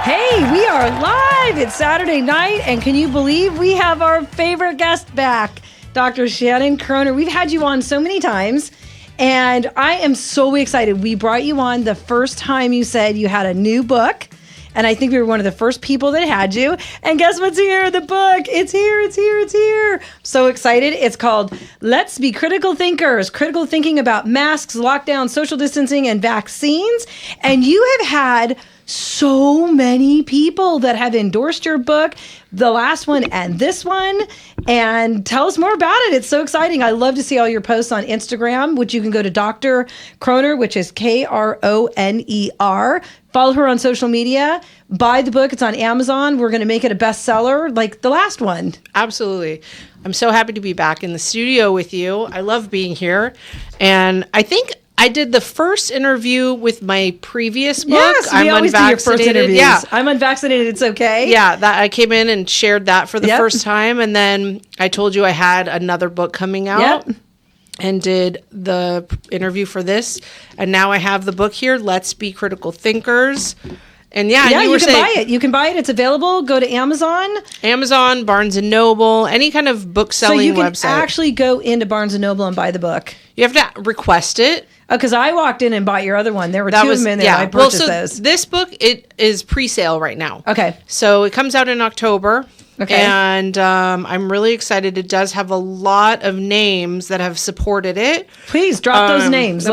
Hey, we are live. It's Saturday night, and can you believe we have our favorite guest back, Dr. Shannon Kroner. We've had you on so many times, and I am so excited. We brought you on the first time you said you had a new book, and I think we were one of the first people that had you. And guess what's here? The book. It's here, it's here, it's here. So excited. It's called Let's Be Critical Thinkers, Critical Thinking About Masks, Lockdown, Social Distancing, and Vaccines. And you have had so many people that have endorsed your book, the last one and this one, and tell us more about it. It's so exciting. I love to see all your posts on Instagram, which you can go to Dr. Kroner, which is Kroner. Follow her on social media. Buy the book. It's on Amazon. We're going to make it a bestseller like the last one. Absolutely. I'm so happy to be back in the studio with you. I love being here. And I think I did the first interview with my previous book. Yes, we always do your first interviews. Yeah. I'm unvaccinated. It's okay. Yeah, that I came in and shared that for the first time. And then I told you I had another book coming out and did the interview for this. And now I have the book here, Let's Be Critical Thinkers. And you can buy it. You can buy it. It's available. Go to Amazon, Barnes & Noble, any kind of book selling website. So you can actually go into Barnes & Noble and buy the book. You have to request it. Because I walked in and bought your other one. There were two of them in there. Yeah. I purchased those. This book, it is pre-sale right now. Okay. So it comes out in October. Okay. And I'm really excited. It does have a lot of names that have supported it. Please drop those names.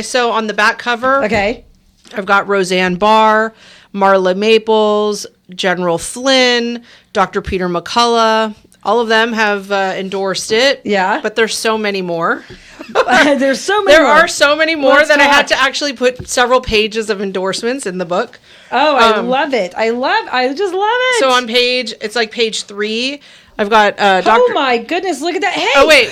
So on the back cover, I've got Roseanne Barr, Marla Maples, General Flynn, Dr. Peter McCullough. All of them have endorsed it. Yeah. But there's so many more. There are so many more I had to actually put several pages of endorsements in the book. Oh, I love it. I just love it. So on it's like page 3. I've got Oh my goodness, look at that. Hey. Oh wait,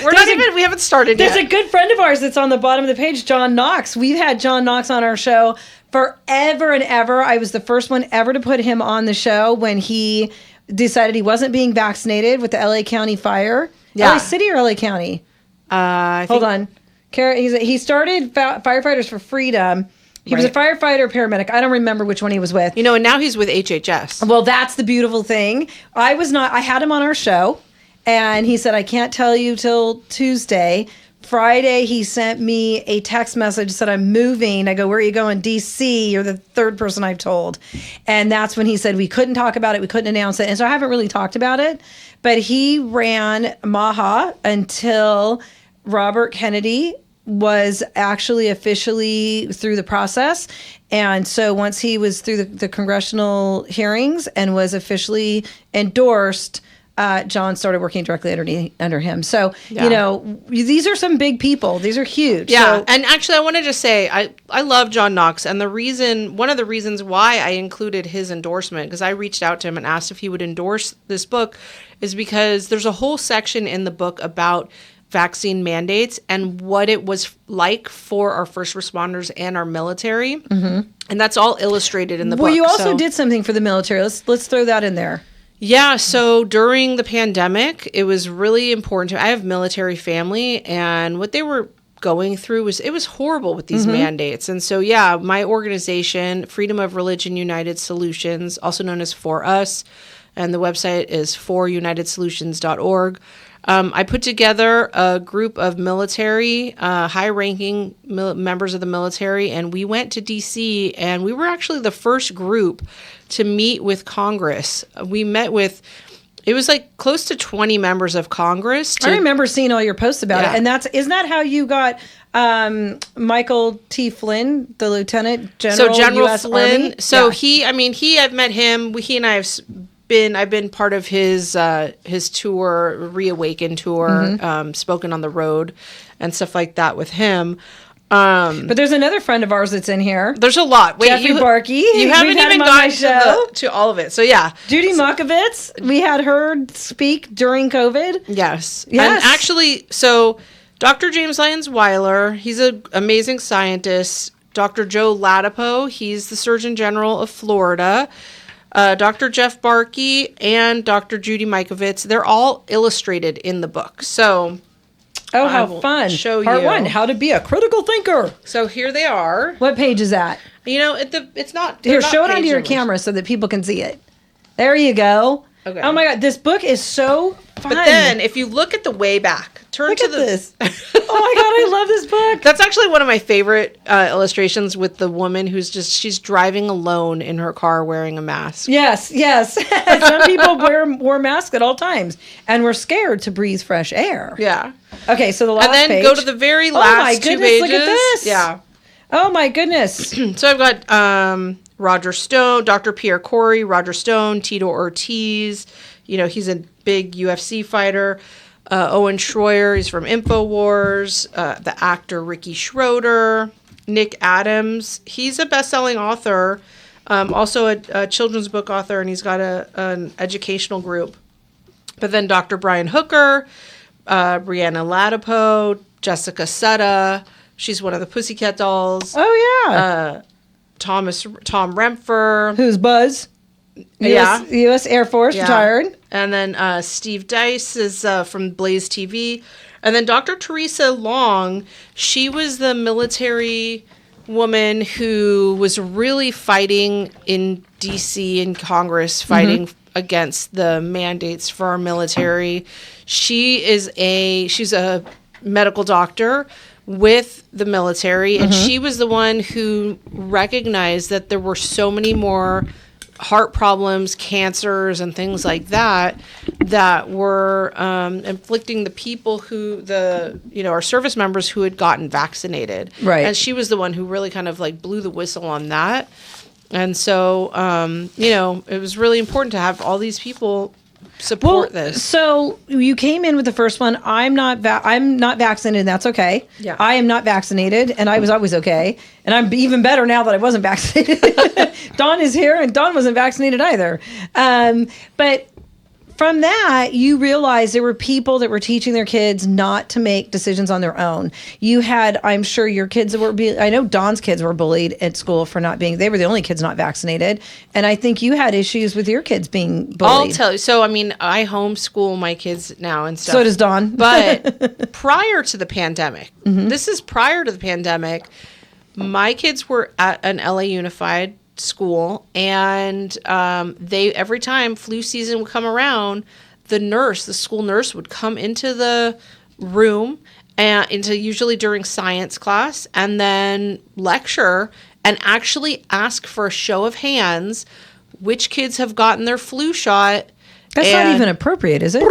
we haven't started yet. There's a good friend of ours that's on the bottom of the page, John Knox. We've had John Knox on our show forever and ever. I was the first one ever to put him on the show when he decided he wasn't being vaccinated with the LA County fire. Yeah. LA City or LA County? Hold on. He started Firefighters for Freedom. He was a firefighter, paramedic. I don't remember which one he was with. And now he's with HHS. Well, that's the beautiful thing. I had him on our show, and he said, I can't tell you till Tuesday. Friday, he sent me a text message, said, I'm moving. I go, where are you going? DC. You're the third person I've told. And that's when he said we couldn't talk about it. We couldn't announce it. And so I haven't really talked about it. But he ran MAHA until Robert Kennedy was actually officially through the process. And so once he was through the congressional hearings and was officially endorsed, John started working directly under him. So, these are some big people. These are huge. Yeah. And actually, I want to just say, I love John Knox. And one of the reasons why I included his endorsement, because I reached out to him and asked if he would endorse this book, is because there's a whole section in the book about vaccine mandates and what it was like for our first responders and our military. Mm-hmm. And that's all illustrated in the book. Well, you also did something for the military. Let's throw that in there. Yeah, so during the pandemic, it was really important I have military family, and what they were going through was horrible with these mandates. And so, my organization, Freedom of Religion United Solutions, also known as For Us, and the website is forunitedsolutions.org. I put together a group of military, high-ranking members of the military, and we went to D.C., and we were actually the first group to meet with Congress. We met with, it was like close to 20 members of Congress. I remember seeing all your posts about it, and isn't that how you got Michael T. Flynn, the Lieutenant General, General U.S. Flynn. Army? So I've met him. He and I have I've been part of his tour, Reawaken tour, spoken on the road and stuff like that with him. But there's another friend of ours that's in here. There's a lot. Wait, Jeffrey Barkey. You haven't even gotten to all of it. So yeah. Judy Mokovitz, we had her speak during COVID. Yes. And actually, so Dr. James Lyons Weiler, he's an amazing scientist. Dr. Joe Latipo, he's the Surgeon General of Florida. Dr. Jeff Barkey and Dr. Judy Mikovits, they're all illustrated in the book. So, how fun. Show Part you. 1, how to be a critical thinker. So here they are. What page is that? It's not. Here, not show it onto page your numbers. camera so that people can see it. There you go. Okay. Oh my God, this book is so fun. But then, if you look at the way back, Look at this. Oh my God, I love this book. That's actually one of my favorite illustrations with the woman she's driving alone in her car wearing a mask. Yes. Some people wore masks at all times, and we're scared to breathe fresh air. Yeah. Okay, so the last And then page. go to the very last oh my 2 goodness, pages. Look at this. Yeah. Oh my goodness. So I've got Roger Stone, Dr. Pierre Corey, Roger Stone, Tito Ortiz. He's a big UFC fighter. Owen Schroyer, he's from InfoWars. The actor Ricky Schroeder. Nick Adams, he's a best-selling author. Also a children's book author, and he's got an educational group. But then Dr. Brian Hooker, Brianna Latipo, Jessica Sutta. She's one of the Pussycat Dolls. Oh yeah. Tom Rempfer. Who's Buzz? U.S. Air Force, retired. And then Steve Dice is from Blaze TV. And then Dr. Teresa Long, she was the military woman who was really fighting in D.C. in Congress, fighting against the mandates for our military. She's a medical doctor with the military, and she was the one who recognized that there were so many more heart problems, cancers, and things like that were inflicting the people our service members who had gotten vaccinated. Right. And she was the one who really kind of like blew the whistle on that. And so, it was really important to have all these people support this. So you came in with the first one. I'm not vaccinated, and that's okay. Yeah. I am not vaccinated, and I was always okay. And I'm even better now that I wasn't vaccinated. Dawn is here, and Dawn wasn't vaccinated either. But from that, you realized there were people that were teaching their kids not to make decisions on their own. You had, I'm sure your kids I know Dawn's kids were bullied at school for they were the only kids not vaccinated. And I think you had issues with your kids being bullied. I'll tell you. So, I mean, I homeschool my kids now and stuff. So does Dawn. But prior to the pandemic, this is prior to the pandemic, my kids were at an LA Unified school, and they every time flu season would come around, the school nurse would come into the room and usually during science class, and then lecture and actually ask for a show of hands which kids have gotten their flu shot. That's not even appropriate, is it?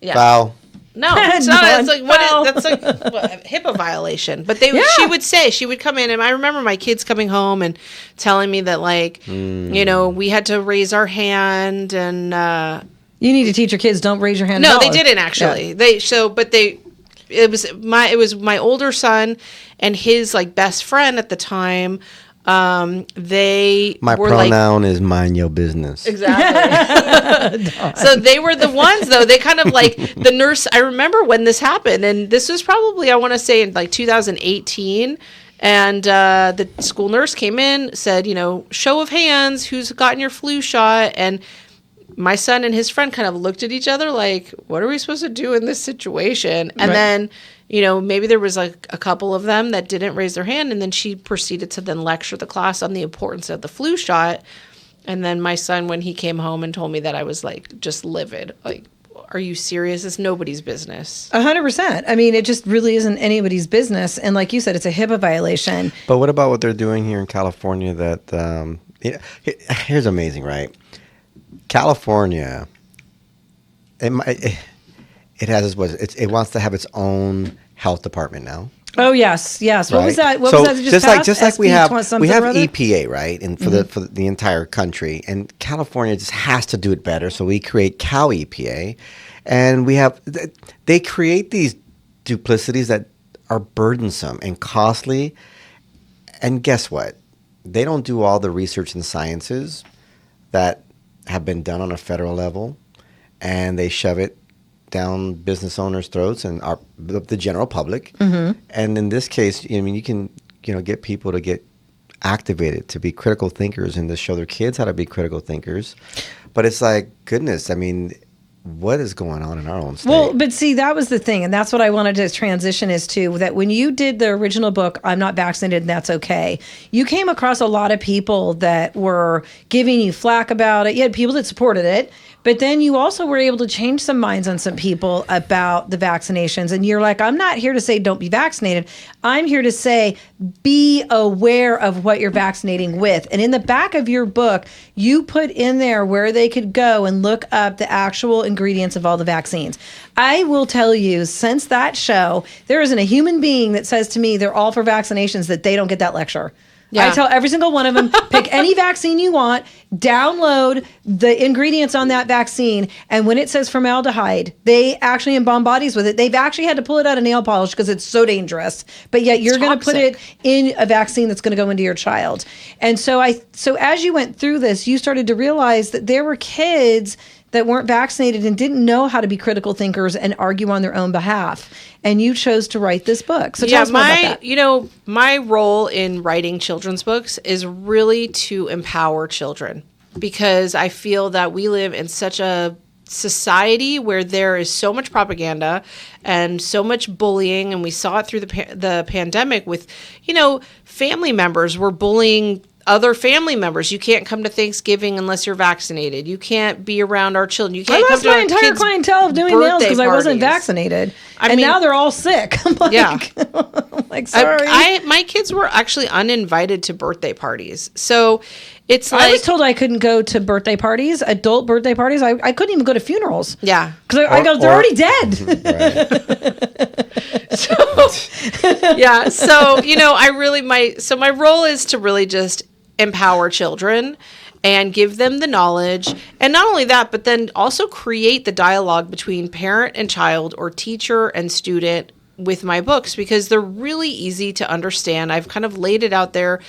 Yeah. Foul. No, it's not. It's like that's like a HIPAA violation. But she would come in, and I remember my kids coming home and telling me that, like, we had to raise our hand, and you need to teach your kids don't raise your hand. No, they didn't actually. Yeah. It was my older son and his like best friend at the time. My pronoun is mind your business. Exactly. So they were the ones, though. They kind of like the nurse. I remember when this happened, and this was probably, I want to say, in like 2018. And the school nurse came in, said, show of hands, who's gotten your flu shot? And my son and his friend kind of looked at each other like, what are we supposed to do in this situation? And then maybe there was like a couple of them that didn't raise their hand, and then she proceeded to then lecture the class on the importance of the flu shot. And then my son, when he came home and told me that, I was like just livid. Like, are you serious? It's nobody's business. 100%. I mean, it just really isn't anybody's business. And like you said, it's a HIPAA violation. But what about what they're doing here in California that, here's amazing, right? California, it wants to have its own health department now. Oh yes. What right? was that? What so was that that just like we have rather? EPA, right, and for the entire country, and California just has to do it better. So we create Cal EPA, and they create these duplicities that are burdensome and costly. And guess what? They don't do all the research and sciences that have been done on a federal level, and they shove it down business owners' throats and the general public. And in this case, I mean, you can get people to get activated to be critical thinkers and to show their kids how to be critical thinkers. But it's like, goodness, I mean, what is going on in our own state? Well, but see, that was the thing. And that's what I wanted to transition is to that when you did the original book, I'm Not Vaccinated and That's Okay, you came across a lot of people that were giving you flack about it. You had people that supported it. But then you also were able to change some minds on some people about the vaccinations. And you're like, I'm not here to say don't be vaccinated. I'm here to say be aware of what you're vaccinating with. And in the back of your book, you put in there where they could go and look up the actual ingredients of all the vaccines. I will tell you, since that show, there isn't a human being that says to me they're all for vaccinations that they don't get that lecture. Yeah. I tell every single one of them, pick any vaccine you want, download the ingredients on that vaccine, and when it says formaldehyde, they actually embalm bodies with it. They've actually had to pull it out of nail polish because it's so dangerous, but yet you're going to put it in a vaccine that's going to go into your child. And so as you went through this, you started to realize that there were kids that weren't vaccinated and didn't know how to be critical thinkers and argue on their own behalf. And you chose to write this book. So tell us more about that. My role in writing children's books is really to empower children, because I feel that we live in such a society where there is so much propaganda and so much bullying, and we saw it through the pandemic with, family members were bullying other family members. You can't come to Thanksgiving unless you're vaccinated. You can't be around our children. You can't come to my entire clientele of doing nails because I wasn't vaccinated. And now they're all sick. I'm like, yeah. I'm like, sorry. My kids were actually uninvited to birthday parties. So it's like, I was told I couldn't go to birthday parties, adult birthday parties. I couldn't even go to funerals. Yeah. Because I go, they're already dead. So my role is to really just empower children and give them the knowledge. And not only that, but then also create the dialogue between parent and child or teacher and student with my books, because they're really easy to understand. I've kind of laid it out there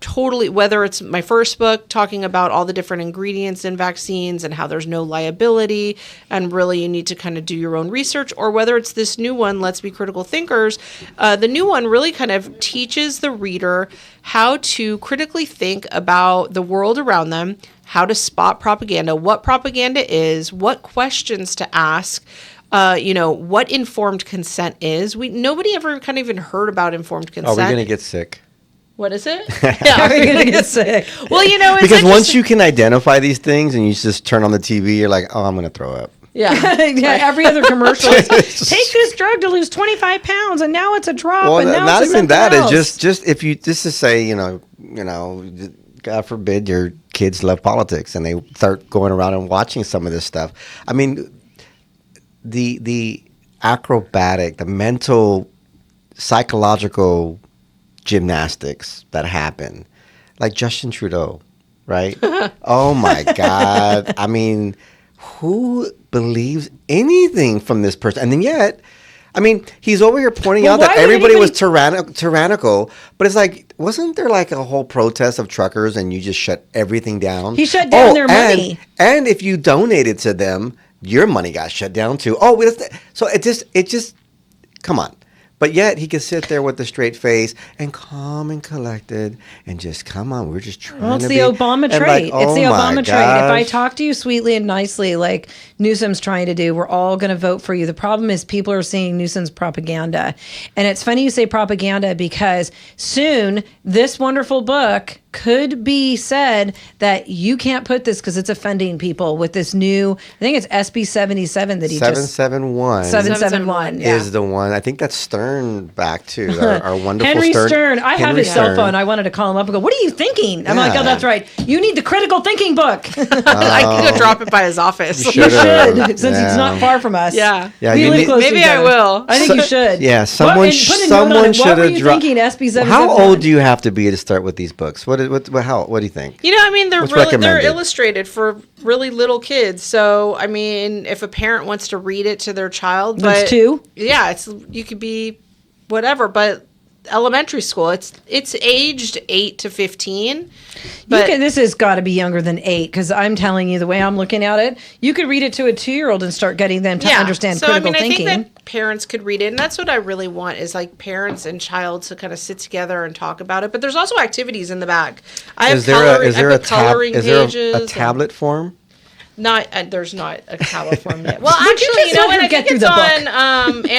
totally, whether it's my first book talking about all the different ingredients in vaccines and how there's no liability and really you need to kind of do your own research, or whether it's this new one, Let's Be Critical Thinkers. The new one really kind of teaches the reader how to critically think about the world around them, how to spot propaganda, what propaganda is, what questions to ask, what informed consent is. Nobody ever kind of even heard about informed consent. Are we going to get sick? What is it? Yeah, we're going to get sick. Well, it's because once you can identify these things and you just turn on the TV, you're like, oh, I'm going to throw up. Yeah. Every other commercial is, take this drug to lose 25 pounds, and now it's a drop. Well, and now not it's even that. else. It's just if you just to say, God forbid your kids love politics and they start going around and watching some of this stuff. I mean, the acrobatic, the mental, psychological gymnastics that happen, like Justin Trudeau, right? Oh my God. I mean, who believes anything from this person? And then yet, I mean, he's over here pointing out that everybody was tyrannical, but it's like, wasn't there like a whole protest of truckers and you just shut everything down? He shut down their money. And if you donated to them, your money got shut down too. Oh, so it just, come on. But yet he can sit there with a straight face and calm and collected and just, come on, we're just trying to be. Well, it's the Obama trait. It's the Obama trait. If I talk to you sweetly and nicely like Newsom's trying to do, we're all going to vote for you. The problem is people are seeing Newsom's propaganda. And it's funny you say propaganda because soon this wonderful book could be said that you can't put this because it's offending people with this new, I think it's SB 77 that he 771. 771 is the one. I think that's Stern back too. Our wonderful Henry Stern. I have his cell Stern. phone. I wanted to call him up and go, what are you thinking? I'm like, oh, that's right. You need the critical thinking book. I can go drop it by his office. You should, since it's not far from us. Yeah. We live close maybe to I will. I think you should. Yeah, someone should have dropped. What were you thinking, SB 771? How old do you have to be to start with these books? What do you think? They're illustrated for really little kids. So, I mean, if a parent wants to read it to their child, it's 2. Yeah, you could be whatever, but elementary school, it's aged 8 to 15. But This has got to be younger than 8 because I'm telling you the way I'm looking at it, you could read it to a 2-year-old and start getting them to understand critical thinking. I think that parents could read it, and that's what I really want is like parents and child to kind of sit together and talk about it. But there's also activities in the back. I have coloring pages. Is there a tablet form? There's not a California. Well, But you actually, just you know let what? her I get think through it's the on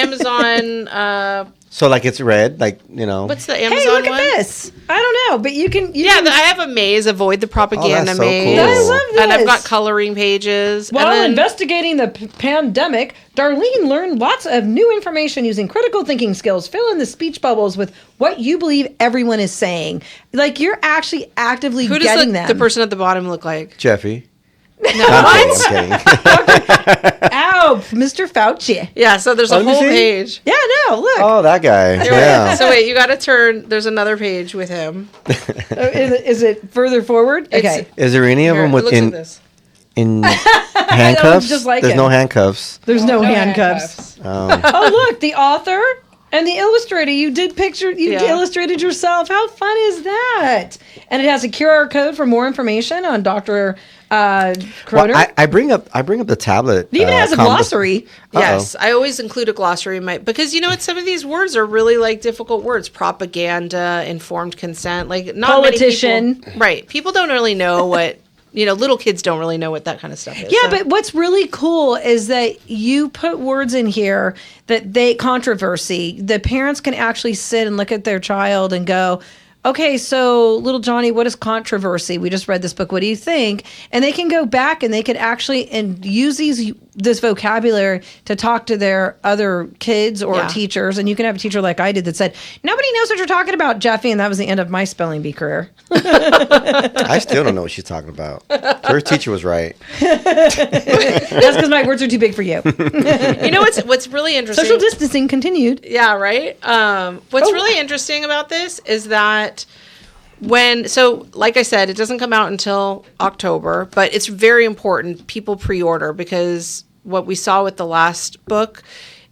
Amazon. So like it's red, like What's the Amazon Hey, look one? at this. I don't know, but you can. I have a maze. Avoid the propaganda so maze. cool. I love this. And I've got coloring pages. While and then, investigating the pandemic, Darlene learned lots of new information using critical thinking skills. Fill in the speech bubbles with what you believe everyone is saying. Like you're actually actively who getting does them. the person at the bottom look like? Jeffy. No, I'm kidding. Ow, Mr. Fauci. Yeah, so there's a Let me whole see. page. Yeah, no, look. Oh, that guy. Yeah. So wait, you got to turn. There's another page with him. Is it further forward? It's- Okay. Is there any of Here, them it with looks like this. in handcuffs? just like There's him. no handcuffs. There's no handcuffs. Oh, look, the author and the illustrator. You illustrated yourself. How fun is that? And it has a QR code for more information on Dr. Kroner. Well, I bring up the tablet. It even has a glossary. Yes, I always include a glossary in my because you know what, some of these words are really like difficult words. Propaganda, informed consent, like not Politician. many people, right? People don't really know what little kids don't really know what that kind of stuff is. Yeah, so. but what's really cool is that you put words in here that controversy. The parents can actually sit and look at their child and go, okay, so little Johnny, what is controversy? We just read this book. What do you think? And they can go back and they could actually use this vocabulary to talk to their other kids or teachers. And you can have a teacher like I did that said, nobody knows what you're talking about, Jeffy. And that was the end of my spelling bee career. I still don't know what she's talking about. Her teacher was right. That's because my words are too big for you. You know what's really interesting? Social distancing continued. Yeah, right. What's really interesting about this is that like I said, it doesn't come out until October, but it's very important people pre-order because what we saw with the last book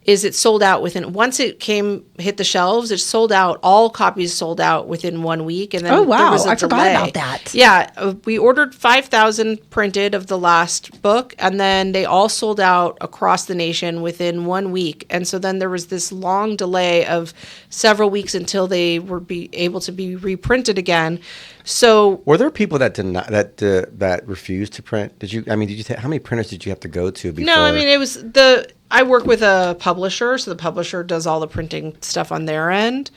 is it sold out once it hit the shelves, it sold out. All copies sold out within 1 week, and then oh wow, there was a I forgot delay. about that. Yeah, we ordered 5,000 printed of the last book, and then they all sold out across the nation within 1 week. And so then there was this long delay of several weeks until they were able to be reprinted again. So were there people that did not that refused to print? Did you how many printers did you have to go to before? No, I mean it was I work with a publisher, so the publisher does all the printing stuff on their end.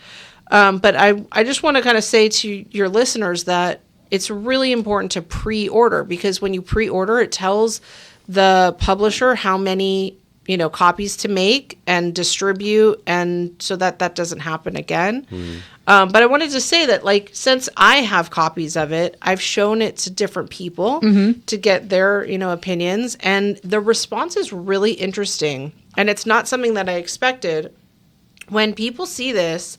But I just want to kind of say to your listeners that it's really important to pre-order because when you pre-order, it tells the publisher how many copies to make and distribute, and so that doesn't happen again. But I wanted to say that, since I have copies of it, I've shown it to different people to get their, opinions, and the response is really interesting. And it's not something that I expected. When people see this,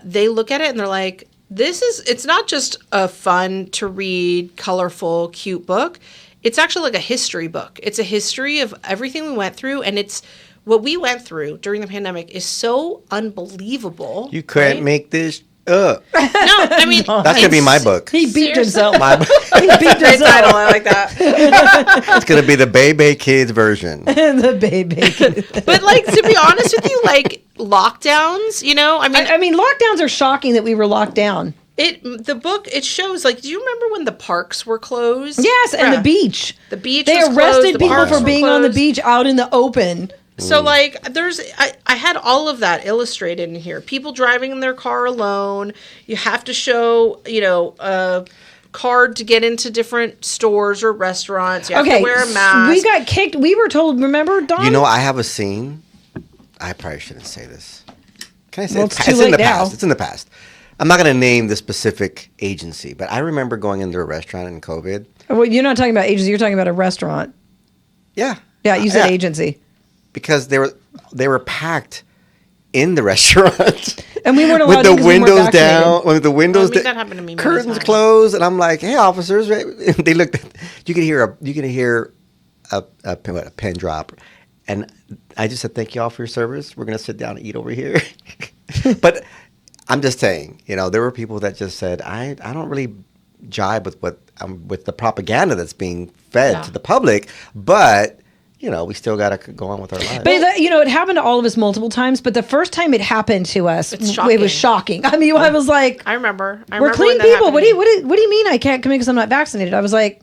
they look at it and they're like, it's not just a fun to read, colorful, cute book. It's actually like a history book. It's a history of everything we went through, and what we went through during the pandemic is so unbelievable. You couldn't make this up. No, I mean that's gonna be my book. He beat himself. He beat himself. title. I like that. It's gonna be the Bebe Kids version. The baby. But to be honest with you, lockdowns. I mean, lockdowns are shocking that we were locked down. The book shows do you remember when the parks were closed? Yes, and the beach. The beach. They was arrested closed, people parks for were being on the closed. beach out in the open. So I had all of that illustrated in here. People driving in their car alone. You have to show a card to get into different stores or restaurants. You have to wear a mask. We got kicked. We were told. Remember, Don? I have a scene. I probably shouldn't say this. Can I say Well, it? it's too in late the now. past. It's in the past. I'm not going to name the specific agency, but I remember going into a restaurant in COVID. Well, you're not talking about agency. You're talking about a restaurant. Yeah. Yeah, you said agency. Because they were packed in the restaurant. And we weren't allowed with the because we weren't windows vaccinated. down, with the windows that happened to me many curtains times. closed, and I'm like, "Hey, officers!" Right? They looked. You could hear a pen drop, and I just said, "Thank you all for your service. We're gonna sit down and eat over here." But I'm just saying, there were people that just said, "I don't really jibe with the propaganda that's being fed to the public," but. We still got to go on with our lives. But it happened to all of us multiple times. But the first time it happened to us, It's shocking. it was shocking. I mean, I was like, I remember. "We're clean when that people. happened What to do me. you mean I can't come in because I'm not vaccinated?" I was like,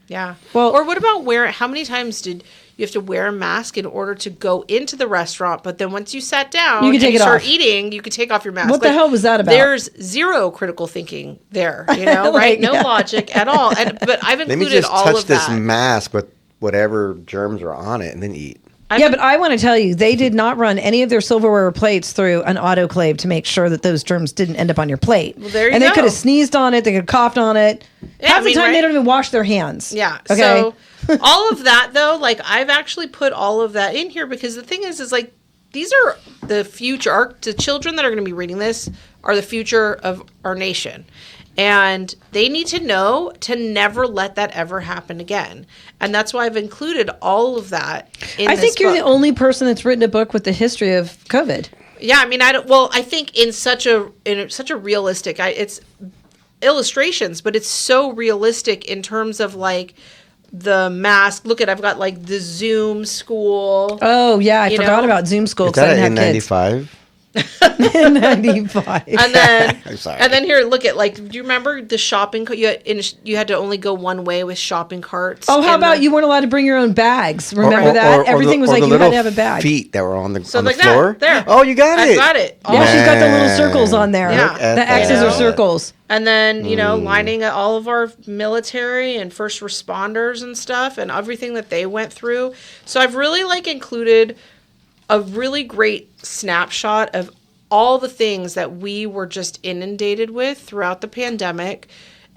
Yeah. Well- or what about how many times did you have to wear a mask in order to go into the restaurant? But then once you sat down You could take and it start off. eating, you could take off your mask. What the hell was that about? There's zero critical thinking there, right? Like, No yeah. logic at all. But I've Let me included just all touch of this that. mask with whatever germs are on it and then eat. Yeah, but I want to tell you, they did not run any of their silverware or plates through an autoclave to make sure that those germs didn't end up on your plate. Well, there you and they go. could have sneezed on it, they could have coughed on it. Yeah, Half I mean, the time, they right? don't even wash their hands. Yeah. Okay. So all of that though, like I've actually put all of that in here because the thing is like these are the future. The children that are going to be reading this are the future of our nation. And they need to know to never let that ever happen again. And that's why I've included all of that in I this think you're book. the only person that's written a book with the history of COVID. Yeah, I mean, I think in such a realistic, it's illustrations, but it's so realistic in terms of like the mask. Look I've got like the Zoom school. Oh, yeah. I You forgot know? about Zoom school Is because I that didn't an have kids. N95? N95. And then, I'm sorry. and then here, look at like, do you remember the shopping? You had to only go one way with shopping carts. Oh, how and about the- you weren't allowed to bring your own bags? Remember that? Everything was like you had to have a bag. Feet that were on the So on the like floor. that, there. Oh, you got it. I've got it. Yeah, she's got the little Man. circles on there. Yeah. Look at The X's that. are circles. And then, lining up all of our military and first responders and stuff and everything that they went through. So I've really like included a really great snapshot of all the things that we were just inundated with throughout the pandemic.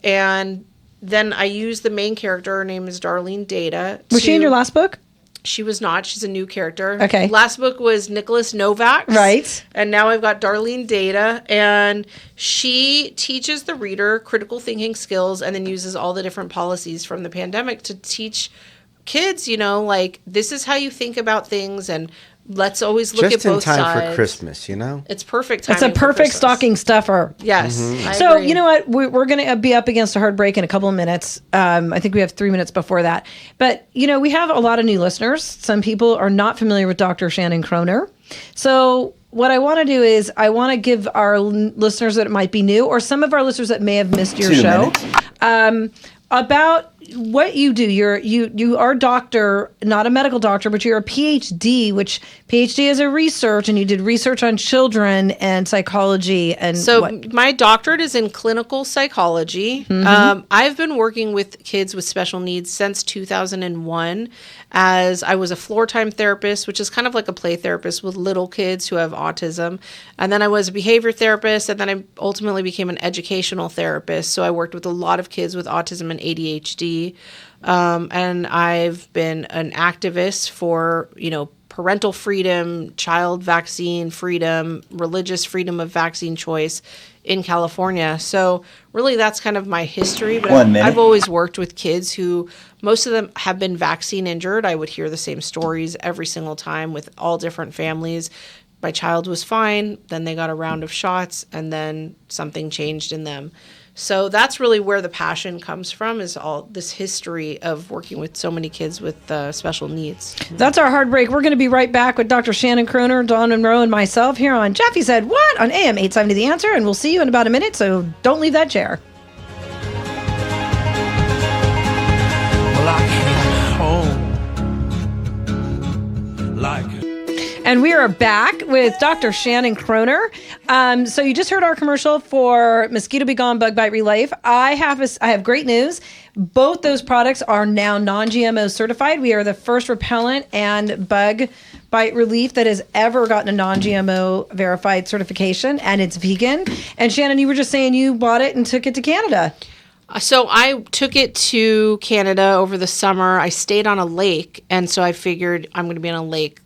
And then I used the main character. Her name is Darlene Data. Was she in your last book? She was not. She's a new character. Okay. Last book was Nicholas Novak. Right. And now I've got Darlene Data. And she teaches the reader critical thinking skills and then uses all the different policies from the pandemic to teach kids, like, this is how you think about things and let's always look Just at in both time sides. for Christmas, It's perfect It's timing a for perfect Christmas. stocking stuffer. Yes. Mm-hmm. I So, agree. you know what? We're going to be up against a hard break in a couple of minutes. I think we have 3 minutes before that. But, we have a lot of new listeners. Some people are not familiar with Dr. Shannon Kroner. So what I want to do is I want to give our listeners that might be new or some of our listeners that may have missed your 2 show minutes. about what you do. You are a doctor, not a medical doctor, but you're a PhD, which PhD is a research, and you did research on children and psychology and So what? my doctorate is in clinical psychology. I've been working with kids with special needs since 2001 as I was a floor time therapist, which is kind of like a play therapist with little kids who have autism. And then I was a behavior therapist, and then I ultimately became an educational therapist. So I worked with a lot of kids with autism and ADHD. And I've been an activist for, parental freedom, child vaccine freedom, religious freedom of vaccine choice in California. So really that's kind of my history. But 1 minute. I've always worked with kids who, most of them have been vaccine injured. I would hear the same stories every single time with all different families. My child was fine, then they got a round of shots, and then something changed in them. So that's really where the passion comes from, is all this history of working with so many kids with special needs. That's our hard break. We're going to be right back with Dr. Shannon Kroner, Dawn Monroe, and myself here on Jeffy Said What on AM 870 The Answer, and we'll see you in about a minute, so don't leave that chair. Well, I came home like And we are back with Dr. Shannon Kroner. So you just heard our commercial for Mosquito Be Gone Bug Bite Relief. I have great news. Both those products are now non-GMO certified. We are the first repellent and bug bite relief that has ever gotten a non-GMO verified certification, and it's vegan. And Shannon, you were just saying you bought it and took it to Canada. So I took it to Canada over the summer. I stayed on a lake, and so I figured I'm going to be on a lake,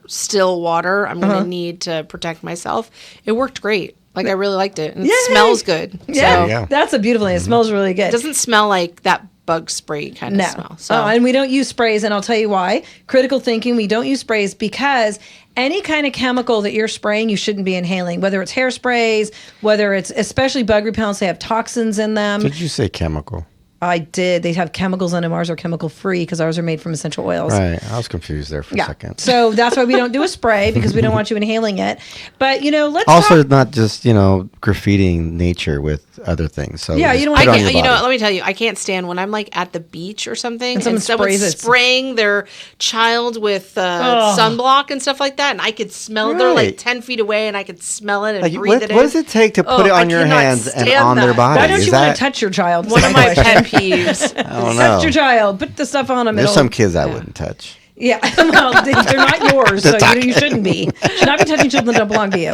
still water. I'm going to need to protect myself. It worked great. Like, I really liked it. And Yay! it smells good. Yeah, So Yeah. that's a beautiful thing. It smells really good. it doesn't smell like that bug spray kind of smell. So And we don't use sprays, and I'll tell you why. Critical thinking, we don't use sprays because any kind of chemical that you're spraying, you shouldn't be inhaling, whether it's hairsprays, whether it's especially bug repellents, they have toxins in them. Did you say chemical? I did. They have chemicals in them. Ours are chemical free because ours are made from essential oils. Right. I was confused there for a second. So that's why we don't do a spray because we don't want you inhaling it. But, let's Also, talk. not just, graffitiing nature with other things. So Yeah, just you don't put it want- on your body. let me tell you, I can't stand when I'm like at the beach or something And someone someone's sprays it. spraying their child with sunblock and stuff like that, and I could smell. They're like Right. 10 feet away, and I could smell it and Like, breathe it in. what does it take to put it I on your cannot hands and stand on their that. body? Why don't Is you want that- to touch your child? One of my question. pet peeves. I don't Touch know. your child. Put the stuff on them. There's some kids I wouldn't touch. Yeah, well, they're not yours, so you shouldn't be. Should not be touching children that don't belong to you.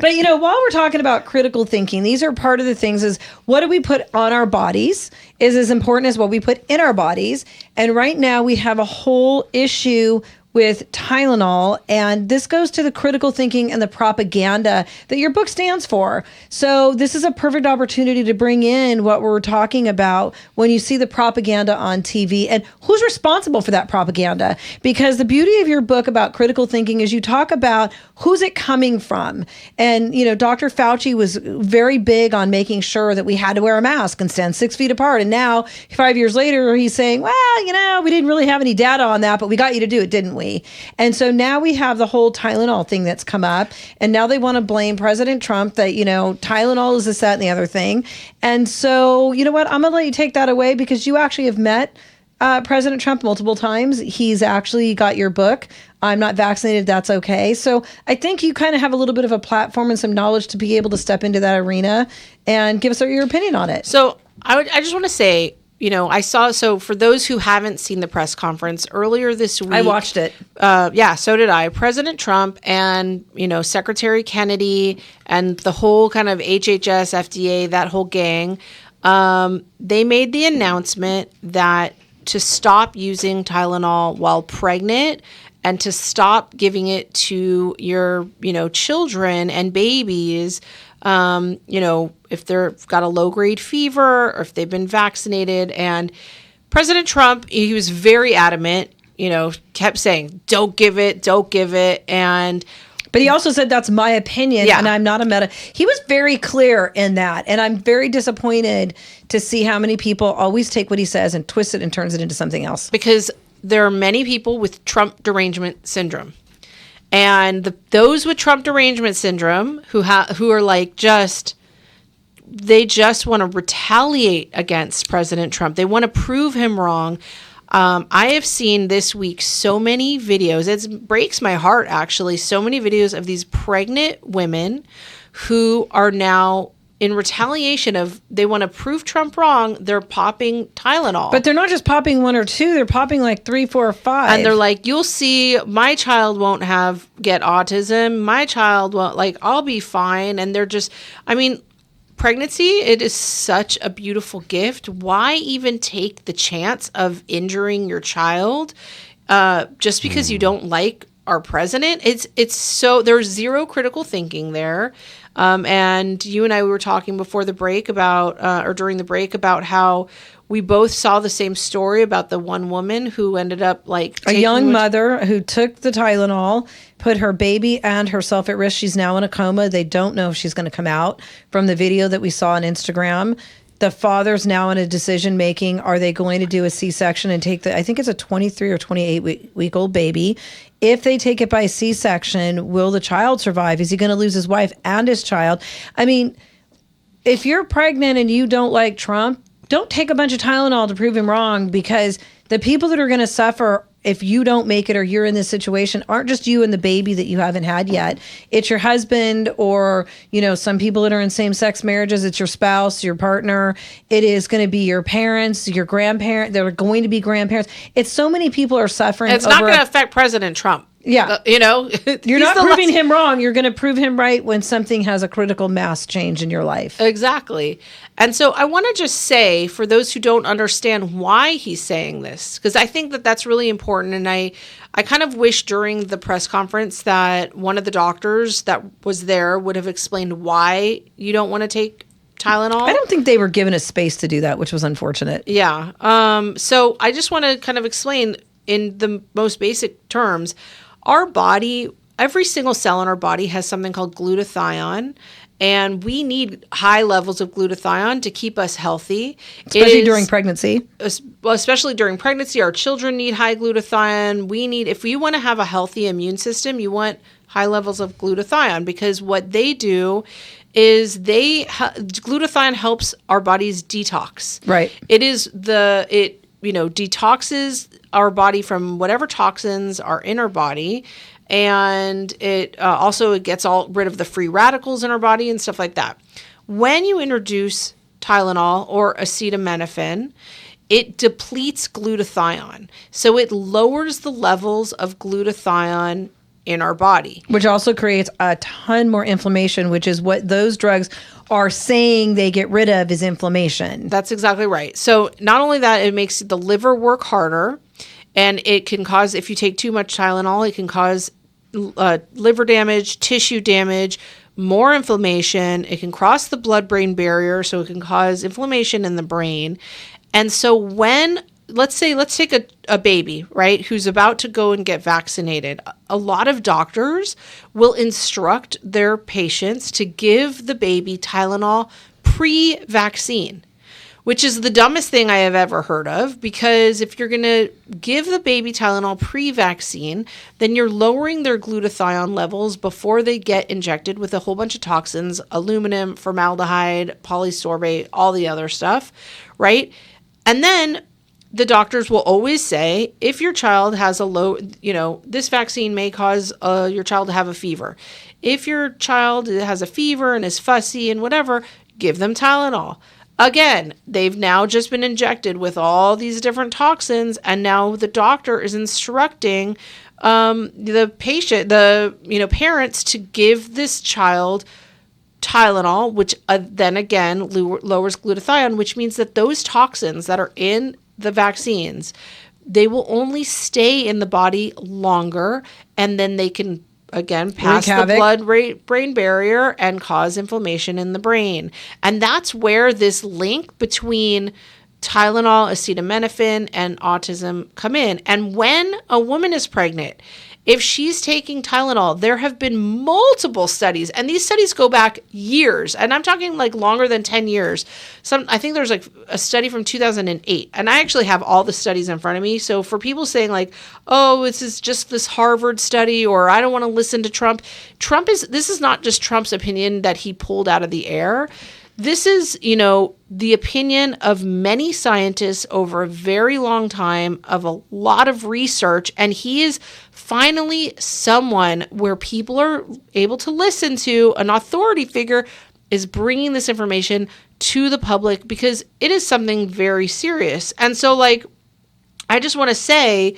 But while we're talking about critical thinking, these are part of the things. Is what do we put on our bodies is as important as what we put in our bodies. And right now we have a whole issue with Tylenol, and this goes to the critical thinking and the propaganda that your book stands for. So this is a perfect opportunity to bring in what we're talking about when you see the propaganda on TV and who's responsible for that propaganda. Because the beauty of your book about critical thinking is you talk about who's it coming from. And, Dr. Fauci was very big on making sure that we had to wear a mask and stand 6 feet apart. And now, 5 years later, he's saying, well, we didn't really have any data on that, but we got you to do it, didn't we? And so now we have the whole Tylenol thing that's come up. And now they want to blame President Trump that, Tylenol is this, that, and the other thing. And so, you know what? I'm going to let you take that away because you actually have met President Trump multiple times. He's actually got your book. I'm not vaccinated. That's okay. So I think you kind of have a little bit of a platform and some knowledge to be able to step into that arena and give us your opinion on it. So I just want to say, I saw, so for those who haven't seen the press conference earlier this week. I watched it. Yeah, so did I. President Trump and, Secretary Kennedy and the whole kind of HHS, FDA, that whole gang, they made the announcement that to stop using Tylenol while pregnant and to stop giving it to your, children and babies, if they've got a low-grade fever or if they've been vaccinated. And President Trump, he was very adamant, kept saying, don't give it. But he also said, that's my opinion, Yeah. and I'm not a He was very clear in that, and I'm very disappointed to see how many people always take what he says and twist it and turns it into something else. Because there are many people with Trump derangement syndrome. And those with Trump derangement syndrome who are like they just want to retaliate against President Trump. They want to prove him wrong. I have seen this week so many videos. It breaks my heart, actually. So many videos of these pregnant women who are now in retaliation of they want to prove Trump wrong. They're popping Tylenol. But they're not just popping one or two. They're popping like 3, 4, or 5. And they're like, you'll see, my child won't get autism. My child won't, I'll be fine. And they're just, pregnancy, it is such a beautiful gift. Why even take the chance of injuring your child just because you don't like our president? It's so, there's zero critical thinking there. And you and I, we were talking before the break or during the break about how we both saw the same story about the one woman who ended up a young mother who took the Tylenol, put her baby and herself at risk. She's now in a coma. They don't know if she's going to come out from the video that we saw on Instagram. The father's now in a decision making. Are they going to do a C-section and take I think it's a 23 or 28 week old baby. If they take it by C-section, will the child survive? Is he going to lose his wife and his child? If you're pregnant and you don't like Trump, don't take a bunch of Tylenol to prove him wrong, because the people that are going to suffer if you don't make it or you're in this situation aren't just you and the baby that you haven't had yet. It's your husband or, some people that are in same-sex marriages. It's your spouse, your partner. It is going to be your parents, your grandparents. There are going to be grandparents. It's so many people are suffering. It's not going to affect President Trump. Yeah. You're not proving him wrong. You're going to prove him right when something has a critical mass change in your life. Exactly. And so I want to just say, for those who don't understand why he's saying this, because I think that that's really important. And I kind of wish during the press conference that one of the doctors that was there would have explained why you don't want to take Tylenol. I don't think they were given a space to do that, which was unfortunate. Yeah. So I just want to kind of explain in the most basic terms. Our body, every single cell in our body has something called glutathione, And we need high levels of glutathione to keep us healthy. Especially during pregnancy. Well, especially during pregnancy, our children need high glutathione. If you want to have a healthy immune system, you want high levels of glutathione, because what they do is glutathione helps our bodies detox. Right. It detoxes our body from whatever toxins are in our body. And it also gets rid of the free radicals in our body and stuff like that. When you introduce Tylenol or acetaminophen, it depletes glutathione. So it lowers the levels of glutathione in our body. Which also creates a ton more inflammation, which is what those drugs are saying they get rid of, is inflammation. That's exactly right. So not only that, it makes the liver work harder, and it can cause, if you take too much Tylenol, it can cause liver damage, tissue damage, more inflammation. It can cross the blood-brain barrier, so it can cause inflammation in the brain. And so let's take a baby, right, who's about to go and get vaccinated. A lot of doctors will instruct their patients to give the baby Tylenol pre-vaccine, which is the dumbest thing I have ever heard of, because if you're going to give the baby Tylenol pre-vaccine, then you're lowering their glutathione levels before they get injected with a whole bunch of toxins, aluminum, formaldehyde, polysorbate, all the other stuff, right? And then the doctors will always say, if your child has a low, this vaccine may cause your child to have a fever. If your child has a fever and is fussy and whatever, give them Tylenol. Again, they've now just been injected with all these different toxins, and now the doctor is instructing the patient, parents, to give this child Tylenol, which then again lowers glutathione, which means that those toxins that are in the vaccines, they will only stay in the body longer, and then they can again pass the blood-brain barrier and cause inflammation in the brain. And that's where this link between Tylenol, acetaminophen, and autism come in. And when a woman is pregnant, if she's taking Tylenol, there have been multiple studies, and these studies go back years, and I'm talking like longer than 10 years. I think there's like a study from 2008, and I actually have all the studies in front of me. So for people saying like, oh, this is just this Harvard study, or I don't want to listen to Trump. This is not just Trump's opinion that he pulled out of the air. This is, the opinion of many scientists over a very long time, of a lot of research, and he is finally someone where people are able to listen to. An authority figure is bringing this information to the public because it is something very serious. And so, I just want to say,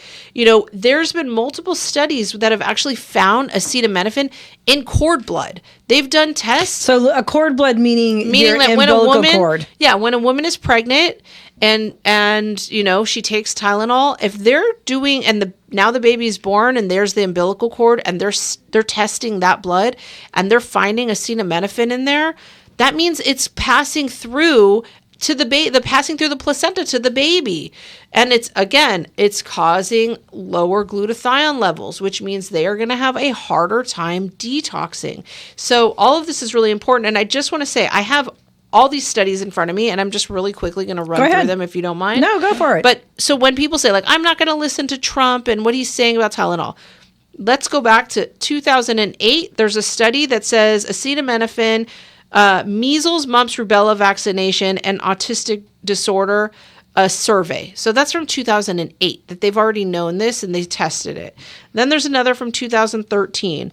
there's been multiple studies that have actually found acetaminophen in cord blood. They've done tests. So a cord blood meaning that when cord. Yeah, when a woman is pregnant and she takes Tylenol, if they're doing, now the baby's born and there's the umbilical cord, and they're testing that blood and they're finding acetaminophen in there, that means it's passing through to passing through the placenta to the baby. And it's causing lower glutathione levels, which means they are going to have a harder time detoxing. So all of this is really important. And I just want to say, I have all these studies in front of me, and I'm just really quickly going to run through them if you don't mind. No, go for it. But so when people say I'm not going to listen to Trump and what he's saying about Tylenol, let's go back to 2008. There's a study that says acetaminophen, measles, mumps, rubella vaccination, and autistic disorder survey. So that's from 2008 that they've already known this and they tested it. Then there's another from 2013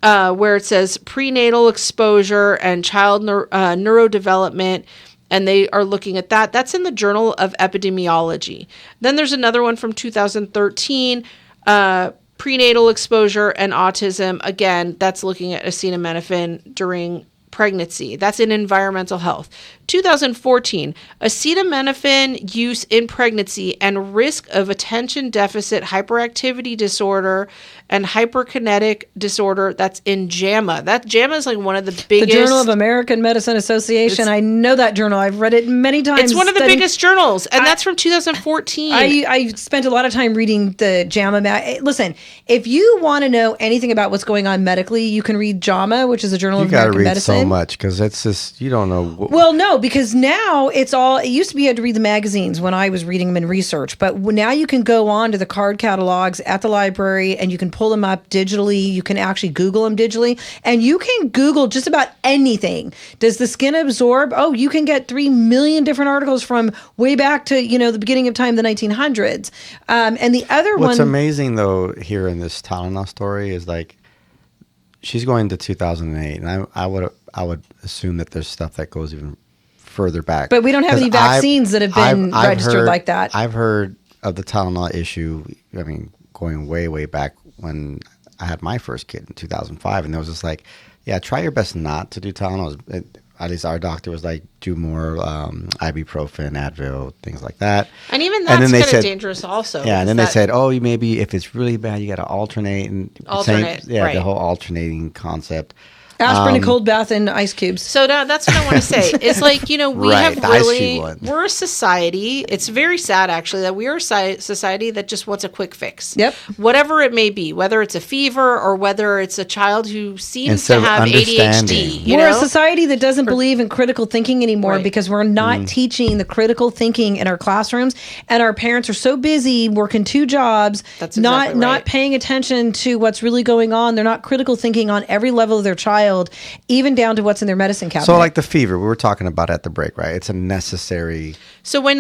where it says prenatal exposure and child neurodevelopment, and they are looking at that. That's in the Journal of Epidemiology. Then there's another one from 2013, prenatal exposure and autism. Again, that's looking at acetaminophen during pregnancy. That's in environmental health. 2014, acetaminophen use in pregnancy and risk of attention deficit hyperactivity disorder and hyperkinetic disorder. That's in JAMA. That JAMA is like one of the biggest. The Journal of American Medicine Association. I know that journal. I've read it many times. It's one of the biggest journals, and that's from 2014. I spent a lot of time reading the JAMA. Listen, if you want to know anything about what's going on medically, you can read JAMA, which is a Journal of American Medicine. You got to read so much because it's just, you don't know. Well, no, because now it used to be you had to read the magazines when I was reading them in research, but now you can go on to the card catalogs at the library and you can pull them up digitally. You can actually Google them digitally, and you can Google just about anything. Does the skin absorb? Oh, you can get 3 million different articles from way back to, the beginning of time, the 1900s. And the other one. What's amazing though here in this Tylenol story is like, she's going to 2008, and I would assume that there's stuff that goes even further back. But we don't have any vaccines that have been registered like that. I've heard of the Tylenol issue, I mean, going way, way back when I had my first kid in 2005, and it was just like, yeah, try your best not to do Tylenol. At least our doctor was like, do more ibuprofen, Advil, things like that. And even that's kind of dangerous also. Yeah, and then they said, oh, maybe if it's really bad, you got to alternate. Right. The whole alternating concept. Aspirin, a cold bath, and ice cubes. So that's what I want to say. It's like, we have really, we're a society. It's very sad, actually, that we are a society that just wants a quick fix. Yep. Whatever it may be, whether it's a fever or whether it's a child who seems to have ADHD. We're a society that doesn't believe in critical thinking anymore because we're not teaching the critical thinking in our classrooms, and our parents are so busy working 2 jobs, not paying attention to what's really going on. They're not critical thinking on every level of their child, even down to what's in their medicine cabinet. So like the fever we were talking about at the break, right? It's a necessary. So when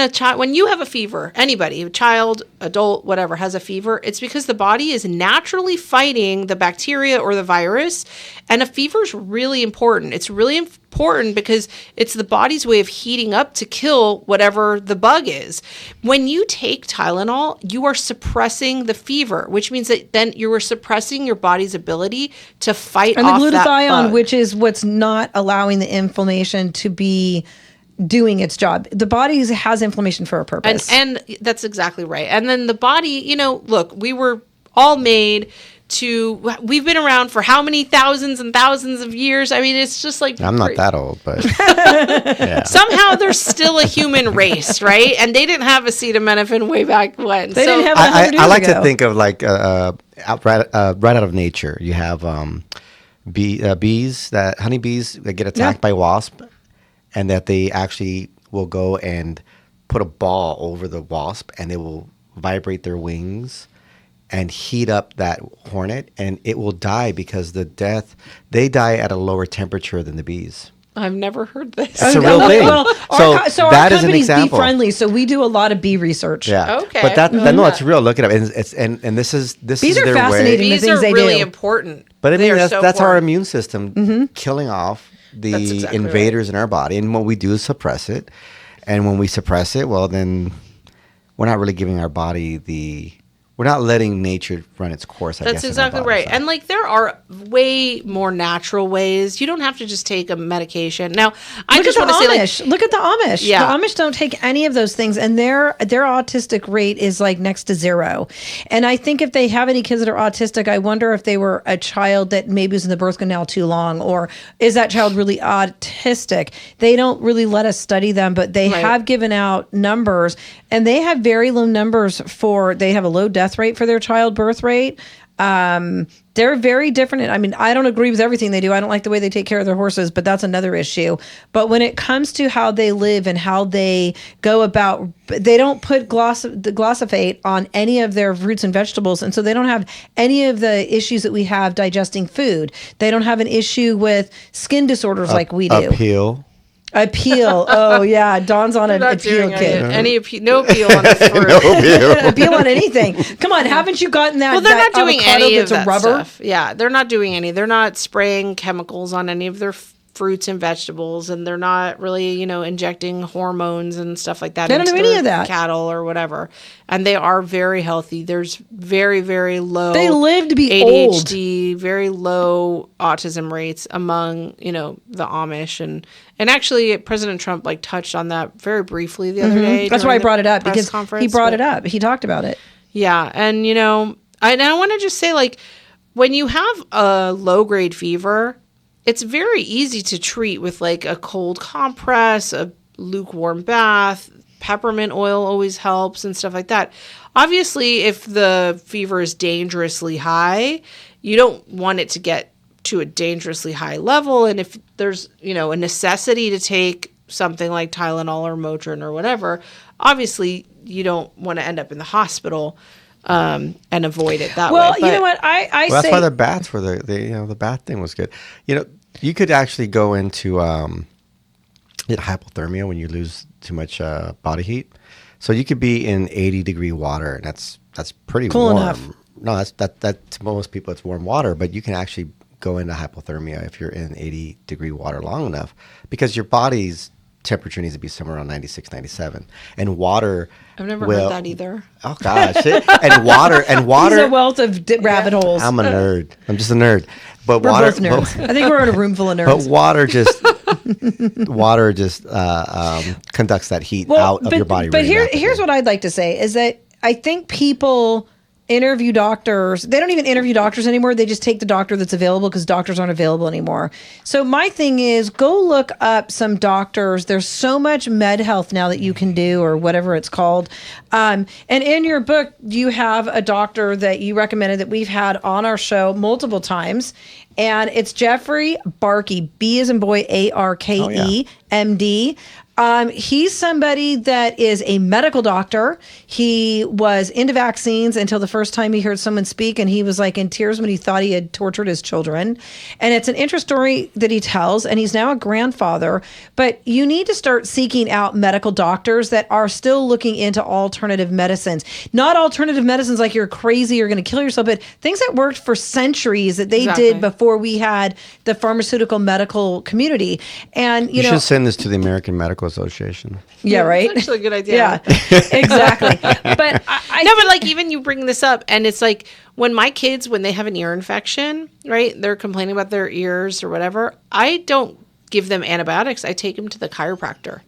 you have a fever, anybody, a child, adult, whatever, has a fever, it's because the body is naturally fighting the bacteria or the virus. And a fever is really important. It's really important because it's the body's way of heating up to kill whatever the bug is. When you take Tylenol, you are suppressing the fever, which means that then you are suppressing your body's ability to fight off that bug. And the glutathione, which is what's not allowing the inflammation to be doing its job. The body has inflammation for a purpose. And that's exactly right. And then the body, look, we were all made we've been around for how many thousands and thousands of years? I mean, it's just like... I'm not that old, but... yeah. Somehow there's still a human race, right? And they didn't have acetaminophen way back when. They didn't have it 100 years I like ago. to think of like right out of nature. You have honeybees that get attacked by wasp, and that they actually will go and put a ball over the wasp, and they will vibrate their wings and heat up that hornet, and it will die because they die at a lower temperature than the bees. I've never heard this. It's a real thing. Well, so our that is an company's bee example. friendly, so we do a lot of bee research. Yeah. Okay. But no, it's real. Look it up. And this is Bees are their fascinating. way. Bees things are they really do. important. But I mean, They are so that's our important. immune system killing off the exactly invaders in our body. And what we do is suppress it. And when we suppress it, well, then we're not really giving our body we're not letting nature run its course. That's exactly right. And like there are way more natural ways. You don't have to just take a medication. Now, I just want to say, look at the Amish. Yeah. The Amish don't take any of those things, and their autistic rate is like next to 0. And I think if they have any kids that are autistic, I wonder if they were a child that maybe was in the birth canal too long, or is that child really autistic? They don't really let us study them, but they have given out numbers, and they have very low numbers they have a low death rate for their childbirth rate. They're very different. I mean, I don't agree with everything they do. I don't like the way they take care of their horses, but that's another issue. But when it comes to how they live and how they go about, they don't put the glyphosate on any of their fruits and vegetables. And so they don't have any of the issues that we have digesting food. They don't have an issue with skin disorders like we do. Appeal. Oh, yeah. Dawn's on an appeal kit. No appeal on this fruit. Appeal on anything. Come on. Haven't you gotten that? Well, they're not doing any of that rubber stuff. Yeah, they're not doing any. They're not spraying chemicals on any of their fruits and vegetables, and they're not really, you know, injecting hormones and stuff like that. They don't into do any their of that. cattle or whatever. And they are very healthy. There's very, very low They live to be old. ADHD, very low autism rates among, you know, the Amish. And actually President Trump like touched on that very briefly the other day. That's why I during the brought it up, press because he conference, brought but- it up. He talked about it. Yeah. And, you know, I want to just say, like, when you have a low grade fever, it's very easy to treat with like a cold compress, a lukewarm bath, peppermint oil always helps and stuff like that. Obviously, if the fever is dangerously high, you don't want it to get to a dangerously high level. And if there's, you know, a necessity to take something like Tylenol or Motrin or whatever, obviously you don't want to end up in the hospital and avoid it that way. Well, you know what? I Well, say that's why the bats were the bat thing was good. You know, you could actually go into get hypothermia when you lose too much body heat. So you could be in 80-degree water, and that's pretty Cool warm. enough. No, that to most people it's warm water, but you can actually go into hypothermia if you're in 80-degree water long enough, because your body's temperature needs to be somewhere around 96, 97, and water. I've never heard that either. Oh gosh, and water. He's a wealth of rabbit holes. I'm a nerd. I'm just a nerd. But We're water. both nerds. I think we're in a room full of nerds. But water just conducts that heat out of your body. But really here's what I'd like to say is that I think people interview doctors. They don't even interview doctors anymore. They just take the doctor that's available because doctors aren't available anymore. So my thing is, go look up some doctors. There's so much med health now that you can do, or whatever it's called. And in your book, you have a doctor that you recommended that we've had on our show multiple times. And it's Jeffrey Barke, B as in boy, ARKE, Oh, yeah. MD. He's somebody that is a medical doctor. He was into vaccines until the first time he heard someone speak, and he was like in tears when he thought he had tortured his children. And it's an interesting story that he tells, and he's now a grandfather. But you need to start seeking out medical doctors that are still looking into alternative medicines. Not alternative medicines like you're crazy, you're going to kill yourself, but things that worked for centuries that they did before we had the pharmaceutical medical community. And you should send this to the American Medical Association. Yeah, right. That's actually a good idea. Yeah, exactly. But but like even you bring this up, and it's like when my kids, when they have an ear infection, right? They're complaining about their ears or whatever. I don't give them antibiotics. I take them to the chiropractor.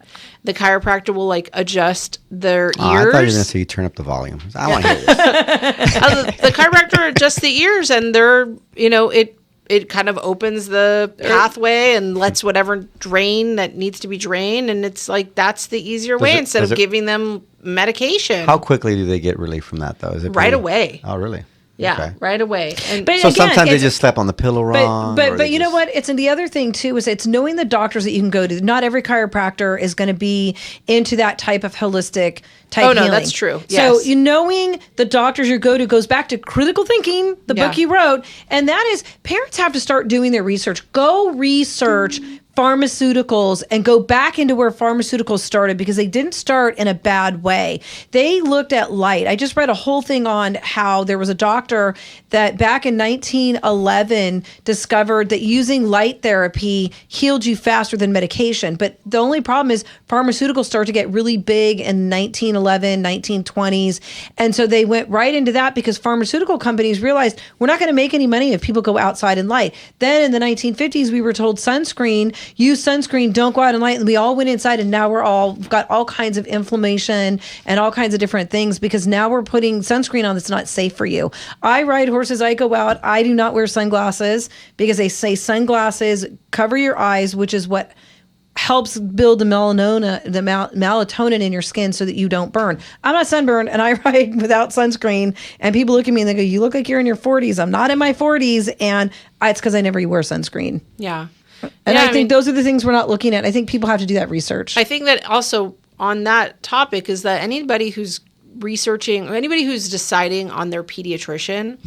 The chiropractor will like adjust their ears. I thought you were going to say you turn up the volume. I want to hear this. The chiropractor adjusts the ears, and they're, you know, it kind of opens the pathway and lets whatever drain that needs to be drained. And it's like, that's the easier way instead of giving them medication. How quickly do they get relief from that, though? Is it right away? Oh, really? Yeah, Okay. right away. And But So again, sometimes they it's- just slept on the pillow wrong. or But they you know just- what? It's and the other thing too is it's knowing the doctors that you can go to. Not every chiropractor is going to be into that type of holistic type. Oh, no, healing. that's true. So Yes. you knowing the doctors you go to goes back to critical thinking, the book you wrote, and that is parents have to start doing their research. Go research pharmaceuticals and go back into where pharmaceuticals started, because they didn't start in a bad way. They looked at light. I just read a whole thing on how there was a doctor that back in 1911 discovered that using light therapy healed you faster than medication. But the only problem is pharmaceuticals start to get really big in 1911, 1920s. And so they went right into that because pharmaceutical companies realized we're not going to make any money if people go outside in light. Then in the 1950s, we were told sunscreen, use sunscreen, don't go out in light. And we all went inside, and now we've got all kinds of inflammation and all kinds of different things because now we're putting sunscreen on that's not safe for you. I ride horses. I go out. I do not wear sunglasses because they say sunglasses cover your eyes, which is what helps build the melatonin in your skin so that you don't burn. I'm not sunburned, and I ride without sunscreen, and people look at me and they go, you look like you're in your 40s. I'm not in my 40s, and it's because I never wear sunscreen. yeah. And Yeah, I think those are the things we're not looking at. I think people have to do that research. I think that also on that topic is that anybody who's researching or anybody who's deciding on their pediatrician,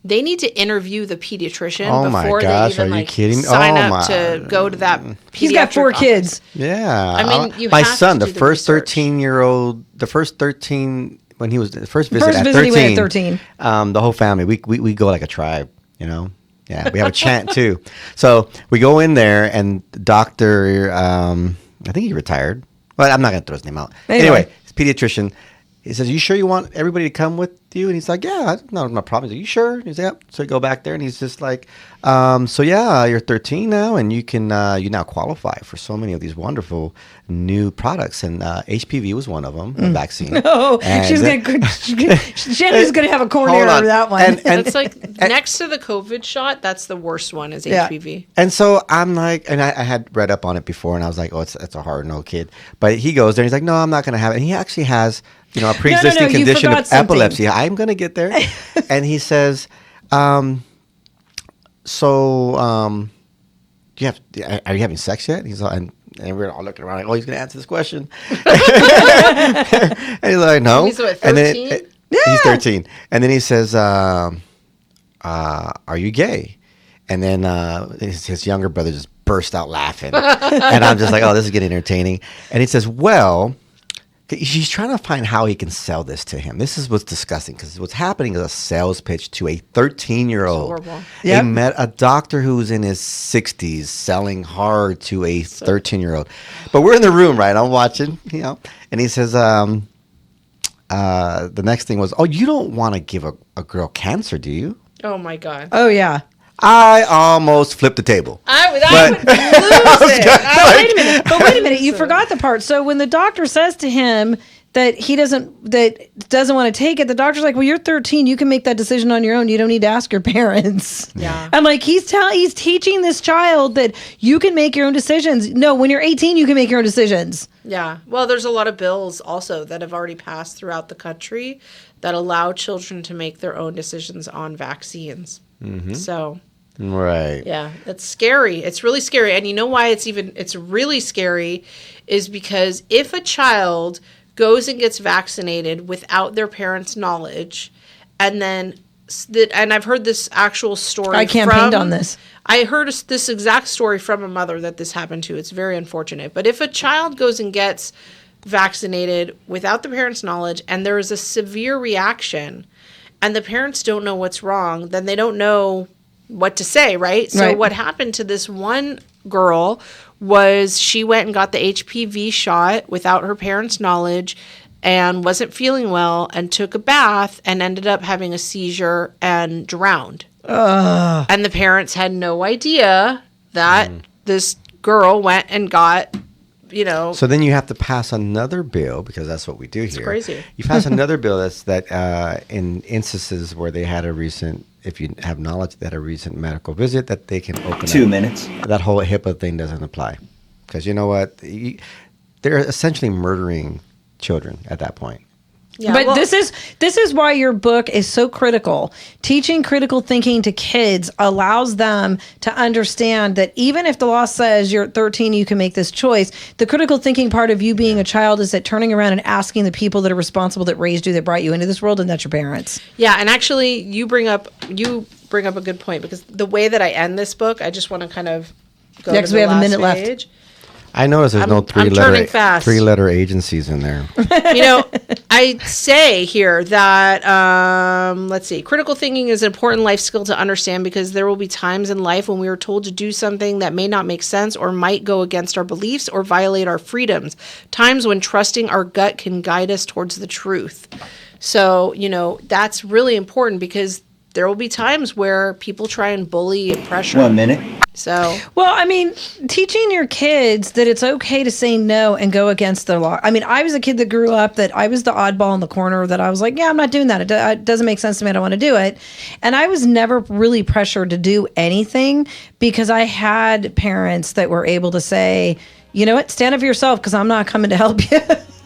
they need to interview the pediatrician Oh my before gosh, they even are you like kidding? sign Oh up my- to go to that pediatric He's got 4 office. kids. Yeah. I mean, you my have to son, do the the first research. 13-year-old, the first 13, the first visit First at visit 13, he went at 13. The whole family, we go like a tribe, you know? Yeah, we have a chant too. So we go in there, and Doctor, I think he retired, but I'm not going to throw his name out. Anyway, he's a pediatrician. He says, "You sure you want everybody to come with you?" And he's like, "Yeah, no problem." He's like, "You sure?" He's like, "Yep." So we go back there, and he's just like, "So yeah, you're 13 now, and you can you now qualify for so many of these wonderful new products, and HPV was one of them, a vaccine." Oh, and Shannon's going to have a corner over that one. And It's like next to the COVID shot, that's the worst one is HPV. And so I'm like, and I had read up on it before, and I was like, "Oh, it's a hard no, kid." But he goes there, and he's like, "No, I'm not going to have it." And he actually has, a pre-existing condition of epilepsy. I'm going to get there. And he says, are you having sex yet? He's like, and we're all looking around like, oh, he's going to answer this question. And he's like, no. He's what, 13? And then he's 13. And then he says, are you gay? And then his younger brother just burst out laughing. And I'm just like, oh, this is getting entertaining. And he says, well, she's trying to find how he can sell this to him. This is what's disgusting, because what's happening is a sales pitch to a 13-year-old. Horrible. Yep. They met a doctor who's in his 60s selling hard to a 13-year-old. But we're in the room, right? I'm watching, and he says, the next thing was, oh, you don't want to give a girl cancer, do you? Oh my God. Oh, yeah. I almost flipped the table. I would lose it. But wait a minute. You forgot the part. So when the doctor says to him that he doesn't want to take it, the doctor's like, well, you're 13. You can make that decision on your own. You don't need to ask your parents. Yeah. And like he's teaching this child that you can make your own decisions. No, when you're 18, you can make your own decisions. Yeah. Well, there's a lot of bills also that have already passed throughout the country that allow children to make their own decisions on vaccines. Mm-hmm. So, right. Yeah, it's scary. It's really scary. And you know why it's really scary is because if a child goes and gets vaccinated without their parents' knowledge, and I've heard this actual story. I campaigned on this. I heard this exact story from a mother that this happened to. It's very unfortunate. But if a child goes and gets vaccinated without the parents' knowledge, and there is a severe reaction, and the parents don't know what's wrong, then they don't know what to say, right? So what happened to this one girl was she went and got the HPV shot without her parents' knowledge and wasn't feeling well and took a bath and ended up having a seizure and drowned. And the parents had no idea that this girl went and got, So then you have to pass another bill, because that's what we do here. It's crazy. You pass another bill that in instances where they had if you have knowledge that a recent medical visit, that they can open 2 minutes. That whole HIPAA thing doesn't apply, because you know what? They're essentially murdering children at that point. Yeah, but this is why your book is so critical. Teaching critical thinking to kids allows them to understand that even if the law says you're 13, you can make this choice. The critical thinking part of you being a child is that turning around and asking the people that are responsible, that raised you, that brought you into this world, and that's your parents. Yeah, and actually, you bring up a good point, because the way that I end this book, I just want to kind of go to the we have a last minute left. page. I noticed there's no turning fast. three-letter agencies in there. I say here that, let's see, critical thinking is an important life skill to understand, because there will be times in life when we are told to do something that may not make sense or might go against our beliefs or violate our freedoms. Times when trusting our gut can guide us towards the truth. So, that's really important, because there will be times where people try and bully and pressure. 1 minute. So, well, I mean, teaching your kids that it's okay to say no and go against the law. I mean, I was a kid that grew up that I was the oddball in the corner, that I was like, yeah, I'm not doing that. It doesn't make sense to me. I don't want to do it. And I was never really pressured to do anything, because I had parents that were able to say, you know what, stand up for yourself, because I'm not coming to help you.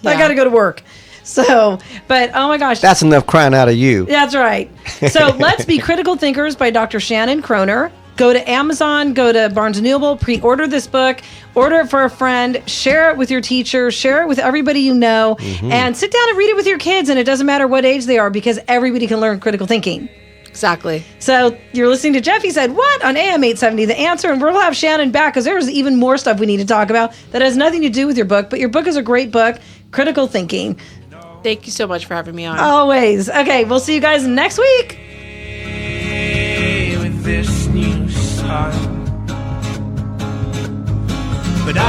I got to go to work. So, but oh my gosh. That's enough crying out of you. That's right. So Let's Be Critical Thinkers by Dr. Shannon Kroner. Go to Amazon, go to Barnes & Noble, pre-order this book, order it for a friend, share it with your teacher, share it with everybody you know, and sit down and read it with your kids. And it doesn't matter what age they are, because everybody can learn critical thinking. exactly. So you're listening to Jeffy Said What on AM 870, The Answer, and we'll have Shannon back, because there's even more stuff we need to talk about that has nothing to do with your book, but your book is a great book, Critical Thinking. Thank you so much for having me on. Always. Okay, we'll see you guys next week. With this new but I